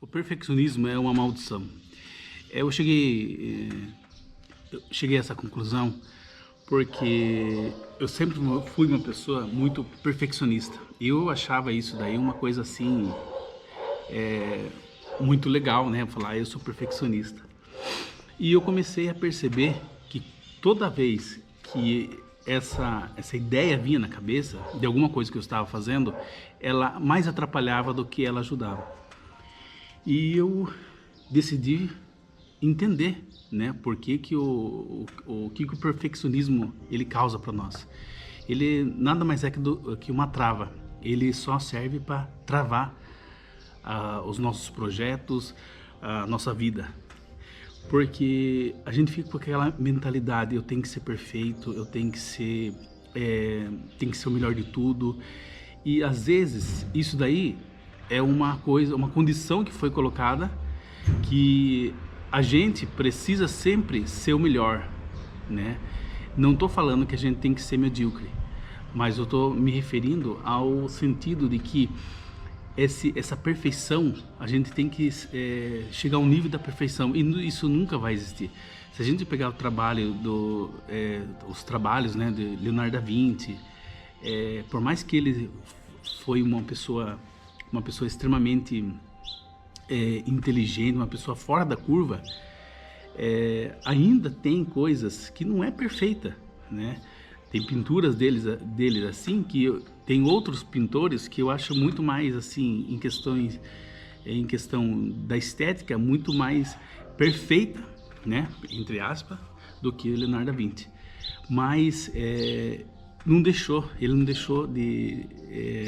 O perfeccionismo é uma maldição. Eu cheguei a essa conclusão porque eu sempre fui uma pessoa muito perfeccionista. Eu achava isso daí uma coisa assim, muito legal, né? Falar, eu sou perfeccionista. E eu comecei a perceber que toda vez que essa ideia vinha na cabeça de alguma coisa que eu estava fazendo, ela mais atrapalhava do que ela ajudava. E eu decidi entender, né, por que que o perfeccionismo ele causa para nós. Ele nada mais é que uma trava. Ele só serve para travar os nossos projetos, a nossa vida. Porque a gente fica com aquela mentalidade, eu tenho que ser perfeito, eu tenho que ser o melhor de tudo. E às vezes isso daí é uma coisa, uma condição que foi colocada, que a gente precisa sempre ser o melhor, né? Não estou falando que a gente tem que ser medíocre, mas eu estou me referindo ao sentido de que essa perfeição, a gente tem que chegar ao nível da perfeição, e isso nunca vai existir. Se a gente pegar o trabalho os trabalhos, né, de Leonardo da Vinci, por mais que ele foi uma pessoa extremamente inteligente, uma pessoa fora da curva, ainda tem coisas que não é perfeita, né? Tem pinturas deles assim, que tem outros pintores que eu acho muito mais assim, em questão da estética, muito mais perfeita, né, entre aspas, do que Leonardo da Vinci. Mas ele não deixou de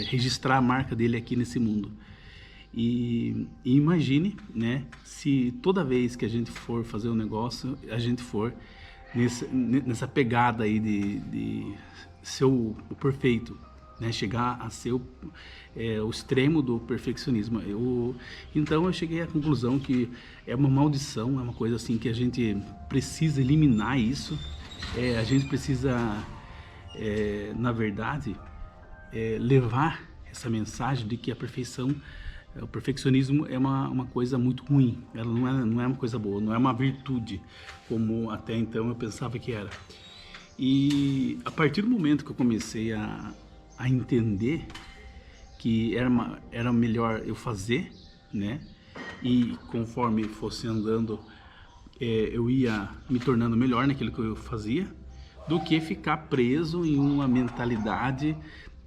registrar a marca dele aqui nesse mundo. E imagine, né, se toda vez que a gente for fazer um negócio, a gente for nessa pegada aí de ser o perfeito, né, chegar a ser o extremo do perfeccionismo. Então eu cheguei à conclusão que é uma maldição, é uma coisa assim que a gente precisa eliminar isso. A gente precisa, na verdade, levar essa mensagem de que o perfeccionismo é uma coisa muito ruim. Ela não é uma coisa boa, não é uma virtude, como até então eu pensava que era. E a partir do momento que eu comecei a entender que era melhor eu fazer, né? E conforme fosse andando, eu ia me tornando melhor naquilo que eu fazia, do que ficar preso em uma mentalidade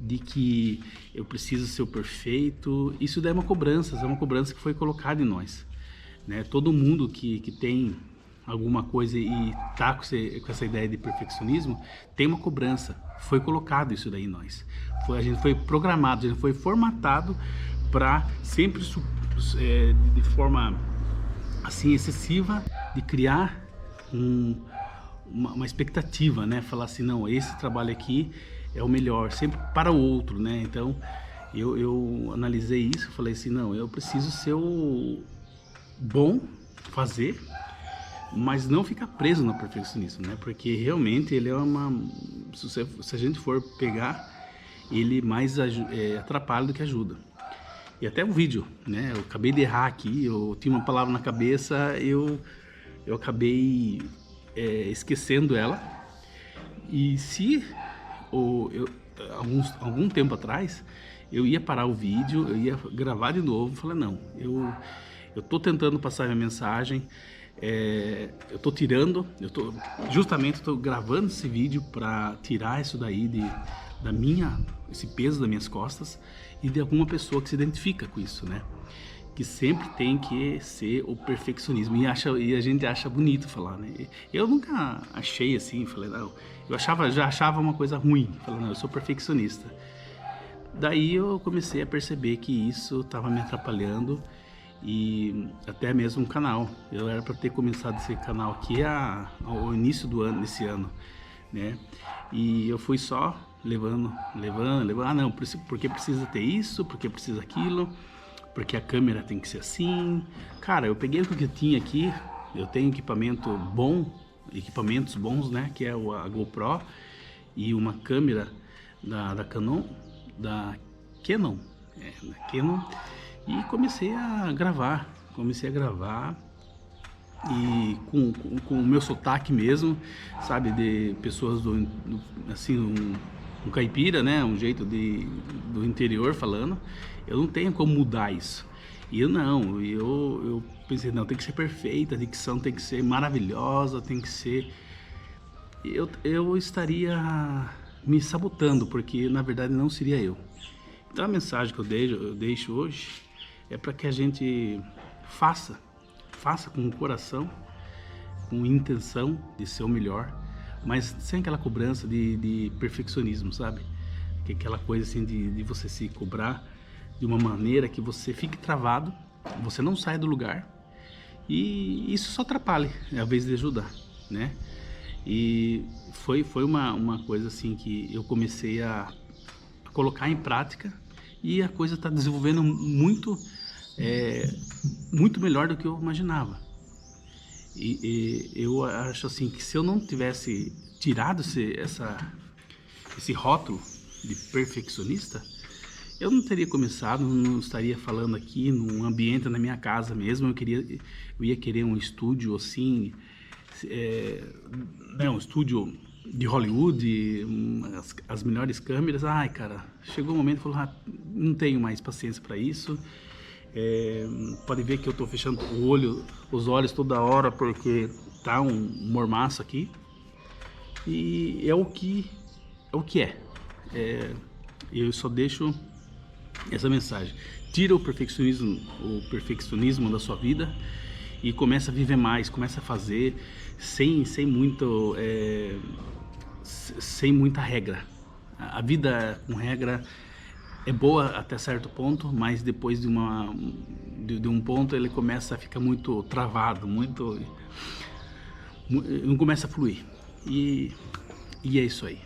de que eu preciso ser o perfeito. Isso daí é uma cobrança que foi colocada em nós, né? Todo mundo que tem alguma coisa e tá com essa ideia de perfeccionismo, tem uma cobrança, foi colocado isso daí em nós. A gente foi programado, a gente foi formatado para sempre, de forma assim excessiva, de criar uma expectativa, né? Falar assim, não, esse trabalho aqui é o melhor, sempre para o outro, né? Então eu analisei isso, falei assim, não, eu preciso ser o bom, fazer, mas não ficar preso no perfeccionismo, né? Porque realmente ele se a gente for pegar, ele mais atrapalha do que ajuda. E até o vídeo, né? Eu acabei de errar aqui, eu tinha uma palavra na cabeça, eu acabei esquecendo ela. E se algum tempo atrás eu ia parar o vídeo, eu ia gravar de novo, falei, não, eu tô tentando passar a minha mensagem, eu tô gravando esse vídeo para tirar isso daí esse peso das minhas costas, e de alguma pessoa que se identifica com isso, né? Que sempre tem que ser o perfeccionismo, e a gente acha bonito falar, né? Eu nunca achei assim, falei, não, já achava uma coisa ruim, falei, não, eu sou perfeccionista. Daí eu comecei a perceber que isso estava me atrapalhando, e até mesmo o canal. Eu era para ter começado esse canal aqui ao início desse ano, né? E eu fui só levando, ah não, porque precisa ter isso, porque precisa aquilo, porque a câmera tem que ser assim. Cara, eu peguei o que eu tinha aqui, eu tenho equipamentos bons, né, que é a GoPro e uma câmera da Canon, da Canon, e comecei a gravar, comecei a gravar e com o meu sotaque mesmo, sabe, de pessoas assim, um caipira, né, um jeito do interior falando. Eu não tenho como mudar isso. E eu pensei, não, tem que ser perfeita, a dicção tem que ser maravilhosa, tem que ser... Eu estaria me sabotando, porque na verdade não seria eu. Então a mensagem que eu deixo hoje é para que a gente faça com o coração, com intenção de ser o melhor, mas sem aquela cobrança de perfeccionismo, sabe? Que é aquela coisa assim de você se cobrar de uma maneira que você fique travado, você não sai do lugar, e isso só atrapalha, ao invés de ajudar, né? E foi uma coisa assim que eu comecei a colocar em prática, e a coisa está desenvolvendo muito melhor do que eu imaginava. E eu acho assim que se eu não tivesse tirado esse rótulo de perfeccionista, eu não teria começado, não estaria falando aqui num ambiente na minha casa mesmo. Eu ia querer um estúdio assim, né, um estúdio de Hollywood, as melhores câmeras. Ai, cara, chegou um momento que eu falei, não tenho mais paciência para isso. Pode ver que eu tô fechando os olhos toda hora, porque tá um mormaço aqui. E é o que é. Eu só deixo essa mensagem: tira o perfeccionismo da sua vida e começa a viver mais, começa a fazer sem muita regra. A vida com regra é boa até certo ponto, mas depois de um ponto ele começa a ficar muito travado, não começa a fluir. E é isso aí.